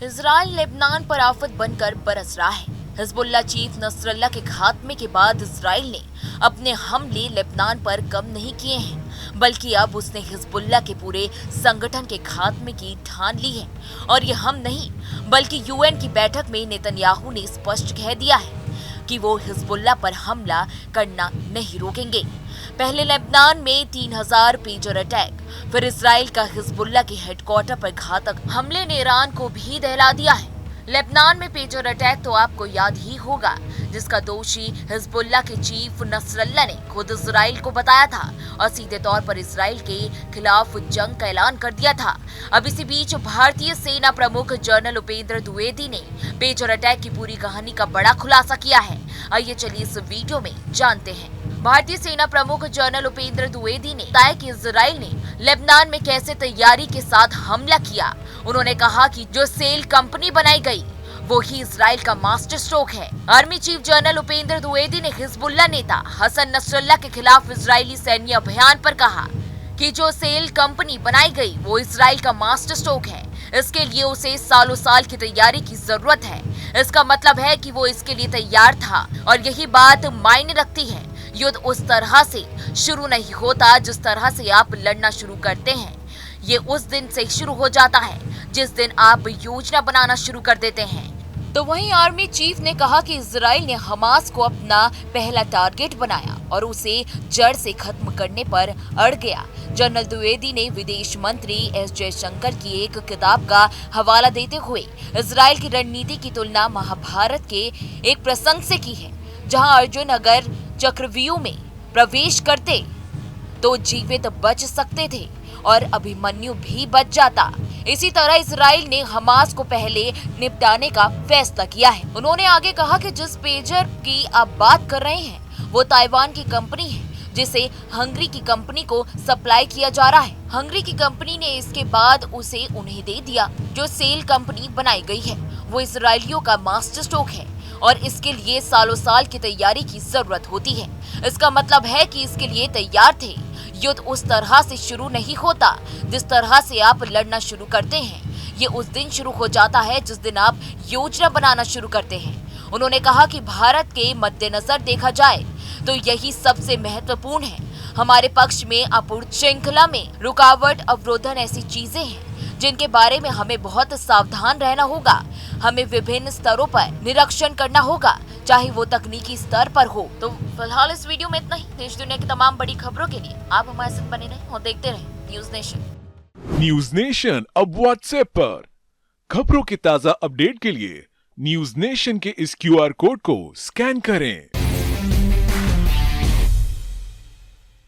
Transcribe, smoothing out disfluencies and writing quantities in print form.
Israel Lebanon पर आफत बनकर बरस रहा है। हिजबुल्लाह चीफ नसरल्ला के खात्मे के बाद इजराइल ने अपने हमले लेबनान पर कम नहीं किए हैं, बल्कि अब उसने हिजबुल्लाह के पूरे संगठन के खात्मे की ठान ली है। और ये हम नहीं, बल्कि यूएन की बैठक में नेतन्याहू ने स्पष्ट कह दिया है कि वो हिजबुल्लाह पर हमला करना नहीं रोकेंगे। पहले लेबनान में 3000 पेजर अटैक, फिर इजराइल का हिजबुल्लाह के हेडक्वार्टर पर घातक हमले ने ईरान को भी दहला दिया है। लेबनान में पेजर अटैक तो आपको याद ही होगा, जिसका दोषी हिजबुल्लाह के चीफ नसरल्ला ने खुद इजराइल को बताया था और सीधे तौर पर इजराइल के खिलाफ जंग का ऐलान कर दिया था। अब इसी बीच भारतीय सेना प्रमुख जनरल उपेंद्र द्विवेदी ने पेजर अटैक की पूरी कहानी का बड़ा खुलासा किया है। आइए चलिए इस वीडियो में जानते हैं। भारतीय सेना प्रमुख जनरल उपेंद्र द्विवेदी ने बताया कि इजराइल ने लेबनान में कैसे तैयारी के साथ हमला किया। उन्होंने कहा कि जो सेल कंपनी बनाई गई वो ही इजराइल का मास्टर स्ट्रोक है। Army chief general Upendra Dwivedi ने हिजबुल्लाह नेता हसन नसरल्ला के खिलाफ इजरायली सैन्य अभियान पर कहा कि जो सेल कंपनी बनाई गई वो इजराइल का मास्टर स्ट्रोक है। इसके लिए उसे सालों साल की तैयारी की जरूरत है। इसका मतलब है कि वो इसके लिए तैयार था और यही बात मायने रखती है। युद्ध उस तरह से शुरू नहीं होता जिस तरह से आप लड़ना शुरू करते हैं। ये उस दिन से शुरू हो जाता है जिस दिन आप योजना बनाना शुरू कर देते हैं। तो वहीं आर्मी चीफ ने कहा कि इजराइल ने हमास को अपना पहला टारगेट बनाया और उसे जड़ से खत्म करने पर अड़ गया। जनरल द्विवेदी ने विदेश मंत्री एस जयशंकर की एक किताब का हवाला देते हुए इजराइल की रणनीति की तुलना महाभारत के एक प्रसंग से की है, जहां अर्जुन अगर चक्रव्यूह में प्रवेश करते तो जीवित बच सकते थे और अभिमन्यु भी बच जाता। इसी तरह इजराइल ने हमास को पहले निपटाने का फैसला किया है। उन्होंने आगे कहा कि जिस पेजर की आप बात कर रहे हैं वो ताइवान की कंपनी है, जिसे हंगरी की कंपनी को सप्लाई किया जा रहा है। हंगरी की कंपनी ने इसके बाद उसे उन्हें दे दिया। जो सेल कंपनी बनाई गई है वो इजरायलियों का मास्टर स्ट्रोक है और इसके लिए सालों साल की तैयारी की जरूरत होती है। इसका मतलब है कि इसके लिए तैयार थे। युद्ध उस तरह से शुरू नहीं होता जिस तरह से आप लड़ना शुरू करते हैं। ये उस दिन शुरू हो जाता है जिस दिन आप योजना बनाना शुरू करते हैं। उन्होंने कहा कि भारत के मद्देनजर देखा जाए तो यही सबसे महत्वपूर्ण है। हमारे पक्ष में आपूर्ति श्रृंखला में रुकावट, अवरोधन ऐसी चीजें हैं जिनके बारे में हमें बहुत सावधान रहना होगा। हमें विभिन्न स्तरों पर निरीक्षण करना होगा, चाहे वो तकनीकी स्तर पर हो। तो फिलहाल इस वीडियो में इतना ही। देश दुनिया की तमाम बड़ी खबरों के लिए आप हमारे साथ बने रहें और देखते रहें न्यूज नेशन। न्यूज नेशन अब व्हाट्सएप पर खबरों के ताजा अपडेट के लिए न्यूज नेशन के इस QR कोड को स्कैन करें।